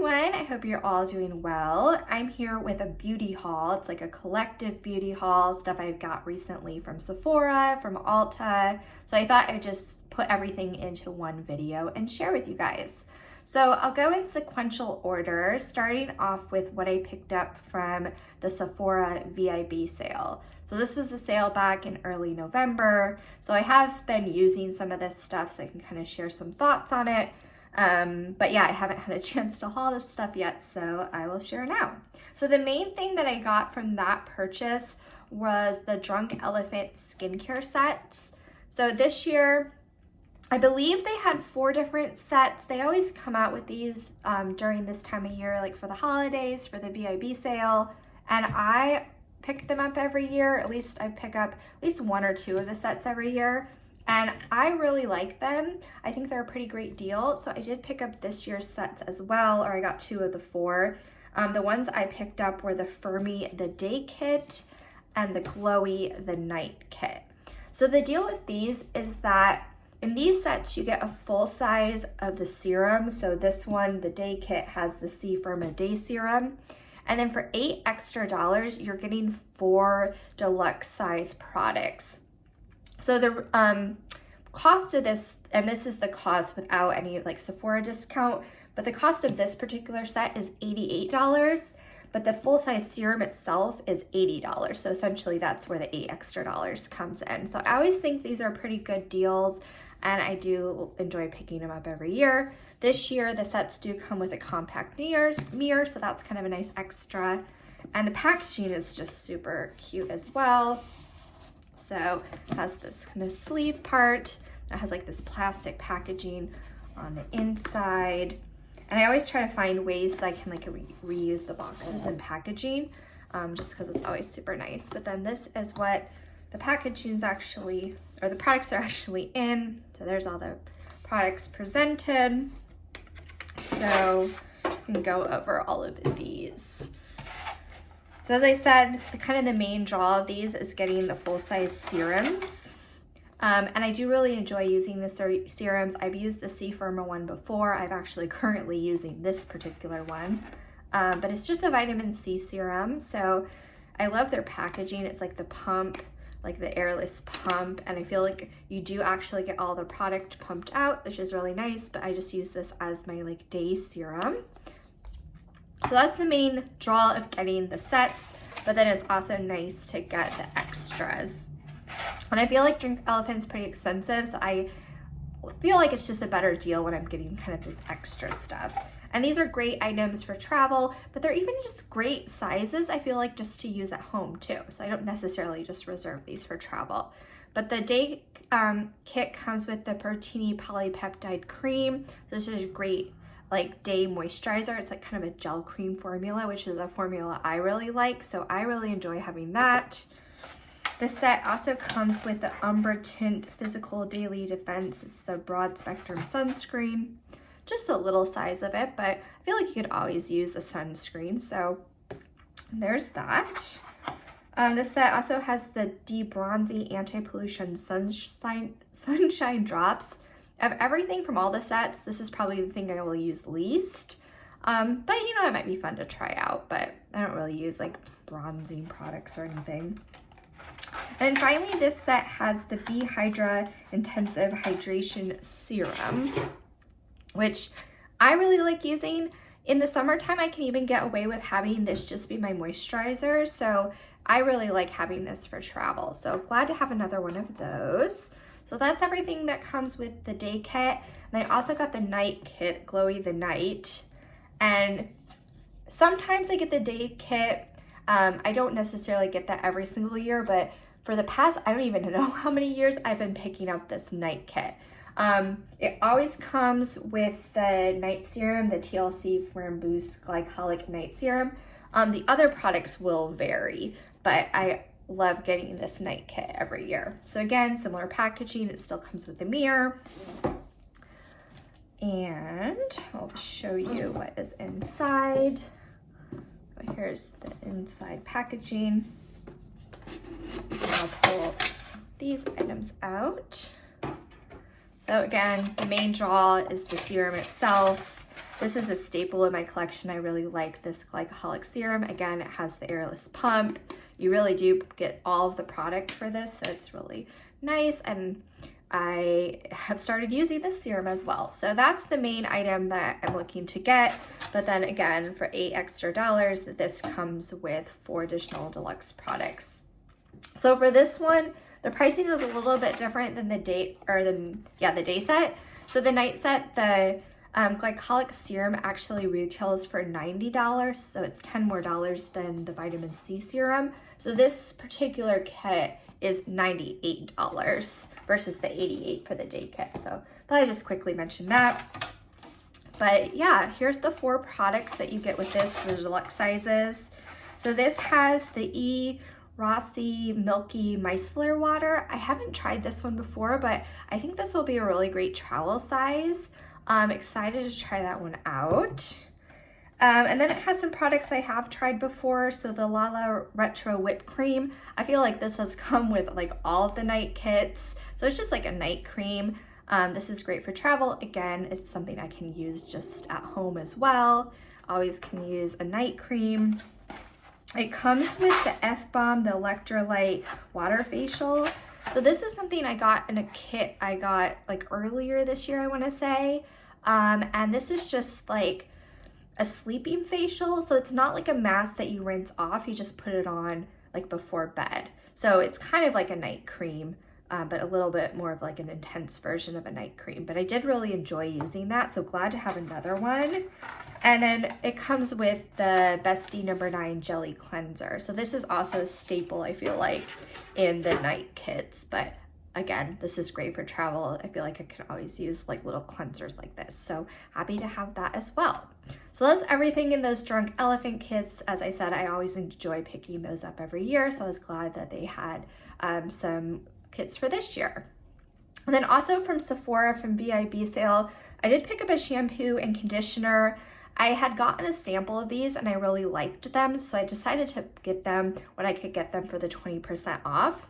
everyone, I hope you're all doing well. I'm here with a beauty haul. It's like a collective beauty haul, stuff I've got recently from Sephora, from Ulta. So I thought I'd just put everything into one video and share with you guys. So I'll go in sequential order, starting off with what I picked up from the Sephora VIB sale. So this was the sale back in early November. So I have been using some of this stuff so I can kind of share some thoughts on it. But yeah, I haven't had a chance to haul this stuff yet, so I will share now. So the main thing that I got from that purchase was the Drunk Elephant skincare sets. So this year, I believe they had 4 different sets. They always come out with these during this time of year, like for the holidays, for the VIB sale, and I pick them up every year. At least I pick up at least 1 or 2 of the sets every year. And I really like them. I think they're a pretty great deal. So I did pick up this year's sets as well, or I got 2 of the 4. The ones I picked up were the Firmy, the Day Kit, and the Glowy, the Night Kit. So the deal with these is that in these sets, you get a full size of the serum. So this one, the Day Kit, has the Firmy Day Serum. And then for $8 extra, you're getting 4 deluxe size products. So the cost of this, and this is the cost without any like Sephora discount, but the cost of this particular set is $88, but the full-size serum itself is $80. So essentially that's where the $8 extra comes in. So I always think these are pretty good deals, and I do enjoy picking them up every year. This year, the sets do come with a compact mirror, so that's kind of a nice extra. And the packaging is just super cute as well. So it has this kind of sleeve part. It has like this plastic packaging on the inside. And I always try to find ways that I can like reuse the boxes and packaging, just because it's always super nice. But then this is what the packaging's actually, or the products are actually in. So there's all the products presented. So you can go over all of these. So as I said, the main draw of these is getting the full-size serums. And I do really enjoy using the serums. I've used the Firmy one before. I'm actually currently using this particular one. But it's just a vitamin C serum. So I love their packaging. It's like the pump, like the airless pump. And I feel like you do actually get all the product pumped out, which is really nice. But I just use this as my like day serum. So that's the main draw of getting the sets, but then it's also nice to get the extras. And I feel like Drunk Elephant's pretty expensive, so I feel like it's just a better deal when I'm getting kind of this extra stuff. And these are great items for travel, but they're even just great sizes, I feel like, just to use at home too. So I don't necessarily just reserve these for travel. But the day kit comes with the Pertini Polypeptide Cream. This is a great like day moisturizer. It's like kind of a gel cream formula, which is a formula I really like, so I really enjoy having that. The set also comes with the Umbra Tint Physical Daily Defense. It's the broad spectrum sunscreen, just a little size of it, but I feel like you could always use a sunscreen, so there's that. The set also has the De-Bronzy Anti-Pollution Sunshine Drops. Of everything from all the sets, this is probably the thing I will use least. But you know, it might be fun to try out, but I don't really use like bronzing products or anything. And finally, this set has the Be Hydra Intensive Hydration Serum, which I really like using. In the summertime, I can even get away with having this just be my moisturizer. So I really like having this for travel. So glad to have another one of those. So that's everything that comes with the day kit. And I also got the night kit, Glowy the Night. And sometimes I get the day kit. I don't necessarily get that every single year, but for the past, I don't even know how many years I've been picking up this night kit. It always comes with the night serum, the TLC Flam Boost Glycolic Night Serum. The other products will vary, but I love getting this night kit every year. So again, similar packaging. It still comes with the mirror. And I'll show you what is inside. Here's the inside packaging. I'll pull these items out. So again, the main draw is the serum itself. This is a staple in my collection. I really like this glycolic serum. Again, it has the airless pump. You really do get all of the product for this, so it's really nice. And I have started using this serum as well. So that's the main item that I'm looking to get. But then again, for $8 extra, this comes with 4 additional deluxe products. So for this one, the pricing is a little bit different than the day set. So the night set, the glycolic serum actually retails for $90, so it's $10 more than the vitamin C serum. So this particular kit is $98 versus the $88 for the day kit. So thought I'd just quickly mention that. But yeah, here's the 4 products that you get with this, the deluxe sizes. So this has the Rossi Milky Micellar Water. I haven't tried this one before, but I think this will be a really great travel size. I'm excited to try that one out. And then it has some products I have tried before. So the Lala Retro Whipped Cream. I feel like this has come with like all of the night kits. So it's just like a night cream. This is great for travel. Again, it's something I can use just at home as well. Always can use a night cream. It comes with the F-Bomb, the Electrolyte Water Facial. So this is something I got in a kit I got like earlier this year, I want to say. And this is just like a sleeping facial. So it's not like a mask that you rinse off. You just put it on like before bed. So it's kind of like a night cream, but a little bit more of like an intense version of a night cream. But I did really enjoy using that. So glad to have another one. And then it comes with the Bestie No. 9 Jelly Cleanser. So this is also a staple, I feel like, in the night kits. But again, this is great for travel. I feel like I could always use like little cleansers like this. So happy to have that as well. So that's everything in those Drunk Elephant kits. As I said, I always enjoy picking those up every year. So I was glad that they had some kits for this year. And then also from Sephora, from VIB sale, I did pick up a shampoo and conditioner. I had gotten a sample of these and I really liked them, so I decided to get them when I could get them for the 20% off.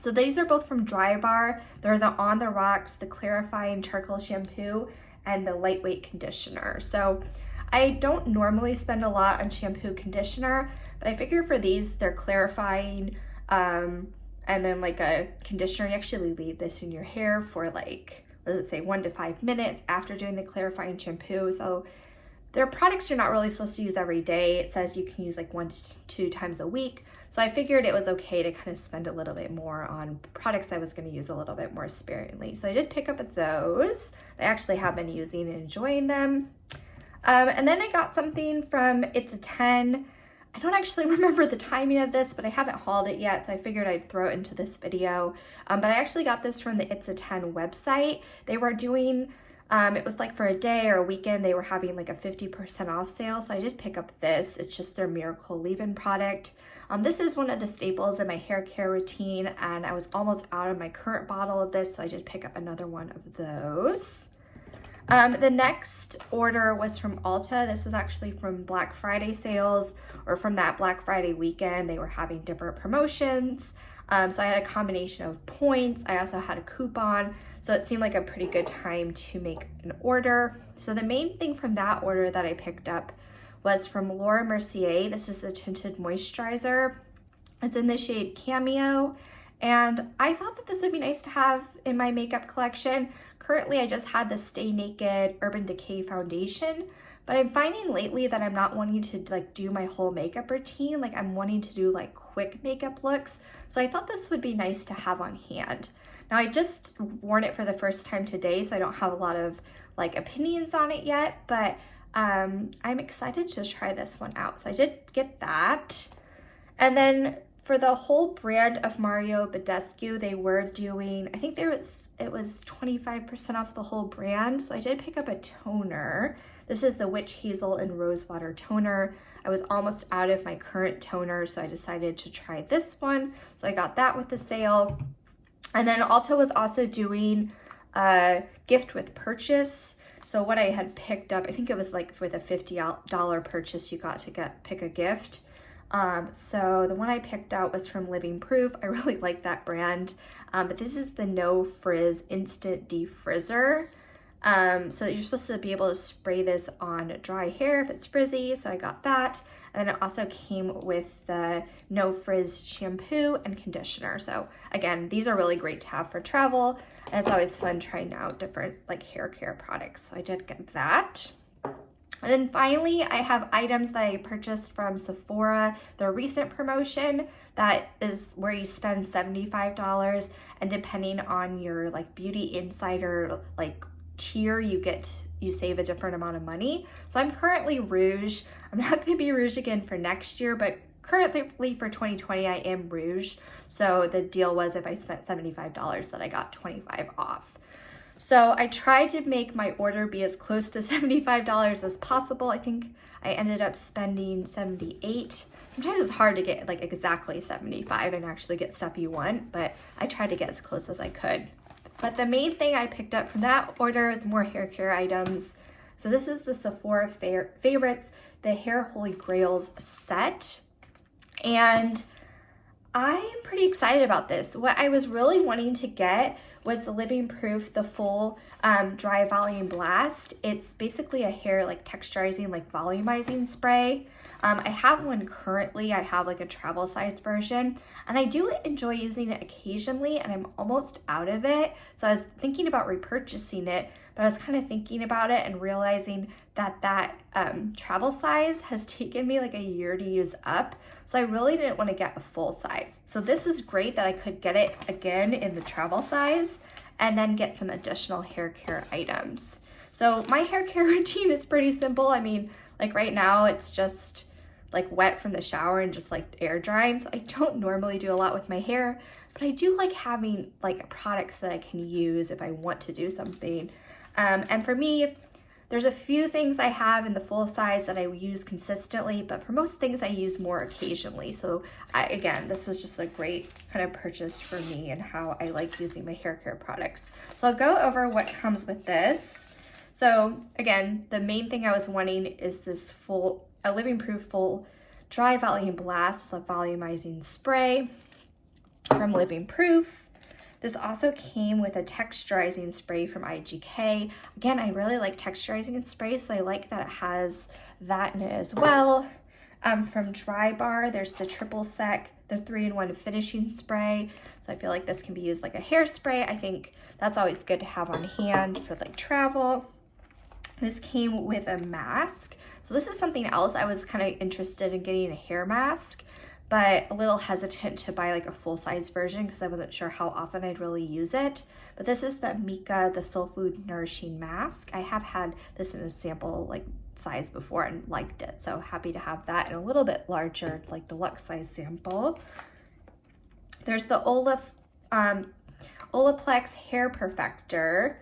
So these are both from Drybar. They're the On the Rocks, the Clarifying Charcoal Shampoo, and the Lightweight Conditioner. So I don't normally spend a lot on shampoo conditioner, but I figure for these, they're clarifying, and then like a conditioner, you actually leave this in your hair for like, let's say 1 to 5 minutes after doing the clarifying shampoo. So their products you're not really supposed to use every day. It says you can use like 1 to 2 times a week. So I figured it was okay to kind of spend a little bit more on products I was going to use a little bit more sparingly. So I did pick up those. I actually have been using and enjoying them. And then I got something from It's a 10. I don't actually remember the timing of this, but I haven't hauled it yet, so I figured I'd throw it into this video. But I actually got this from the It's a 10 website. They were doing, it was like for a day or a weekend, they were having like a 50% off sale, so I did pick up this. It's just their Miracle Leave-In product. This is one of the staples in my hair care routine, and I was almost out of my current bottle of this, so I did pick up another one of those. The next order was from Ulta. This was actually from Black Friday sales, or from that Black Friday weekend. They were having different promotions. So I had a combination of points. I also had a coupon. So it seemed like a pretty good time to make an order. So the main thing from that order that I picked up was from Laura Mercier. This is the Tinted Moisturizer. It's in the shade Cameo. And I thought that this would be nice to have in my makeup collection. Currently, I just had the Stay Naked Urban Decay Foundation, but I'm finding lately that I'm not wanting to like do my whole makeup routine. Like I'm wanting to do like quick makeup looks. So I thought this would be nice to have on hand. Now I just worn it for the first time today, so I don't have a lot of like opinions on it yet, but I'm excited to try this one out. So I did get that. And then for the whole brand of Mario Badescu, they were doing, I think it was 25% off the whole brand. So I did pick up a toner. This is the Witch Hazel and Rosewater toner. I was almost out of my current toner, so I decided to try this one. So I got that with the sale. And then Ulta was also doing a gift with purchase. So what I had picked up, I think it was like with a $50 purchase, you got to pick a gift. So the one I picked out was from Living Proof. I really like that brand. But this is the No Frizz Instant De-Frizzer. So you're supposed to be able to spray this on dry hair if it's frizzy, so I got that. And then it also came with the No Frizz shampoo and conditioner. So again, these are really great to have for travel, and it's always fun trying out different like hair care products. So I did get that. And then finally, I have items that I purchased from Sephora, their recent promotion, that is where you spend $75, and depending on your like Beauty Insider like tier, you save a different amount of money. So I'm currently Rouge. I'm not going to be Rouge again for next year, but currently for 2020 I am Rouge. So the deal was if I spent $75 that I got 25 off. So I tried to make my order be as close to $75 as possible. I think I ended up spending $78. Sometimes it's hard to get like exactly 75 and actually get stuff you want, but I tried to get as close as I could. But the main thing I picked up from that order is more hair care items. So this is the Sephora Favorites, the Hair Holy Grails set. And I am pretty excited about this. What I was really wanting to get was the Living Proof, the full dry volume blast. It's basically a hair like texturizing, like volumizing spray. I have one currently. I have like a travel size version, and I do enjoy using it occasionally, and I'm almost out of it. So I was thinking about repurchasing it, but I was kind of thinking about it and realizing that travel size has taken me like a year to use up. So I really didn't want to get a full size. So this is great that I could get it again in the travel size and then get some additional hair care items. So my hair care routine is pretty simple. I mean, like right now it's just like wet from the shower and just like air drying. So I don't normally do a lot with my hair, but I do like having like products that I can use if I want to do something. And for me, there's a few things I have in the full size that I use consistently, but for most things I use more occasionally. So again, this was just a great kind of purchase for me and how I like using my hair care products. So I'll go over what comes with this. So again, the main thing I was wanting is this a Living Proof full dry volume blast, the volumizing spray from Living Proof. This also came with a texturizing spray from IGK. Again, I really like texturizing sprays, so I like that it has that in it as well. From Drybar, there's the triple sec, the 3-in-1 finishing spray. So I feel like this can be used like a hairspray. I think that's always good to have on hand for like travel. This came with a mask. So this is something else. I was kind of interested in getting a hair mask, but a little hesitant to buy like a full-size version because I wasn't sure how often I'd really use it. But this is the Mika, the Soul Food Nourishing Mask. I have had this in a sample like size before and liked it. So happy to have that in a little bit larger, like deluxe size sample. There's the Olaplex Hair Perfector.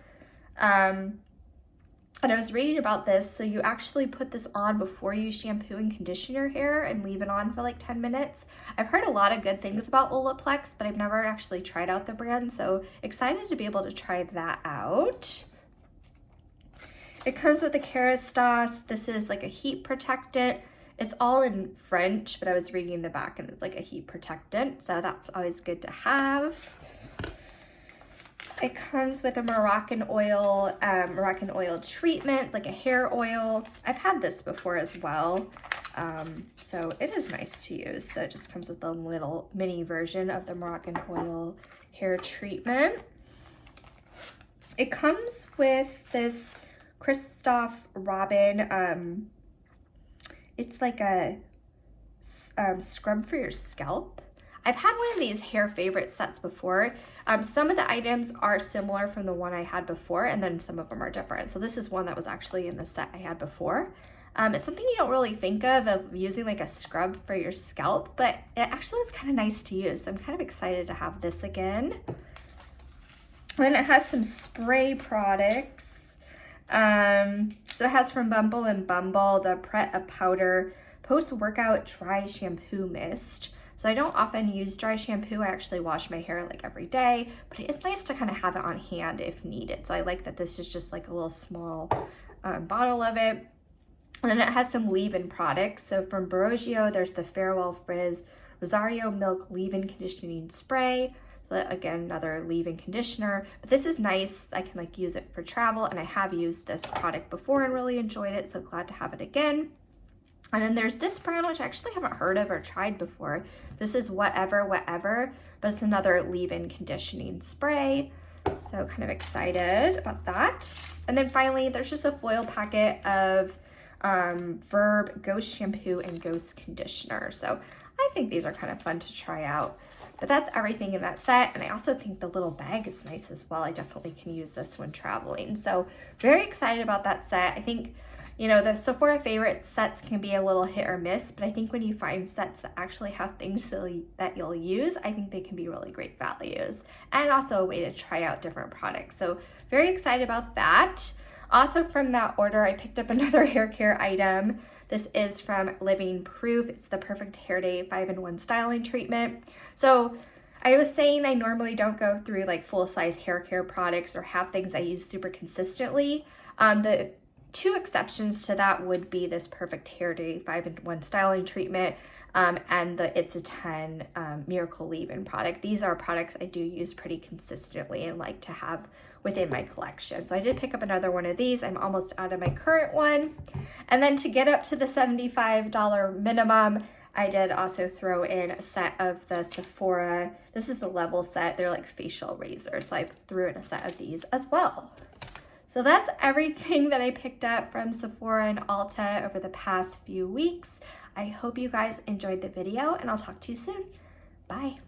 And I was reading about this, so you actually put this on before you shampoo and condition your hair and leave it on for like 10 minutes. I've heard a lot of good things about Olaplex, but I've never actually tried out the brand, so excited to be able to try that out. It comes with a Kerastase. This is like a heat protectant. It's all in French, but I was reading the back and it's like a heat protectant, so that's always good to have. It comes with a Moroccan oil treatment, like a hair oil. I've had this before as well, so it is nice to use. So it just comes with a little mini version of the Moroccan oil hair treatment. It comes with this Christophe Robin, it's like a scrub for your scalp. I've had one of these hair favorite sets before. Some of the items are similar from the one I had before, and then some of them are different. So this is one that was actually in the set I had before. It's something you don't really think of using like a scrub for your scalp, but it actually is kind of nice to use. So I'm kind of excited to have this again. And then it has some spray products. So it has from Bumble and Bumble, the Pret a Powder Post-Workout Dry Shampoo Mist. So I don't often use dry shampoo. I actually wash my hair like every day, but it's nice to kind of have it on hand if needed. So I like that this is just like a little small bottle of it. And then it has some leave-in products. So from Baroggio, there's the Farewell Frizz Rosario Milk Leave-In Conditioning Spray. So again, another leave-in conditioner. But this is nice. I can like use it for travel, and I have used this product before and really enjoyed it, so glad to have it again. And then there's this brand, which I actually haven't heard of or tried before. This is Whatever, but it's another leave-in conditioning spray. So kind of excited about that. And then finally, there's just a foil packet of Verb Ghost Shampoo and Ghost Conditioner. So I think these are kind of fun to try out. But that's everything in that set. And I also think the little bag is nice as well. I definitely can use this when traveling. So very excited about that set. I think, you know, the Sephora favorite sets can be a little hit or miss, but I think when you find sets that actually have things that you'll use, I think they can be really great values, and also a way to try out different products. So very excited about that. Also from that order, I picked up another hair care item. This is from Living Proof. It's the Perfect Hair Day 5-in-1 styling treatment. So I was saying I normally don't go through like full-size hair care products or have things I use super consistently. The two exceptions to that would be this Perfect Hair Day 5-in-1 styling treatment and the It's a 10 Miracle Leave-In product. These are products I do use pretty consistently and like to have within my collection. So I did pick up another one of these. I'm almost out of my current one. And then to get up to the $75 minimum, I did also throw in a set of the Sephora. This is the Level set. They're like facial razors. So I threw in a set of these as well. So that's everything that I picked up from Sephora and Ulta over the past few weeks. I hope you guys enjoyed the video, and I'll talk to you soon. Bye.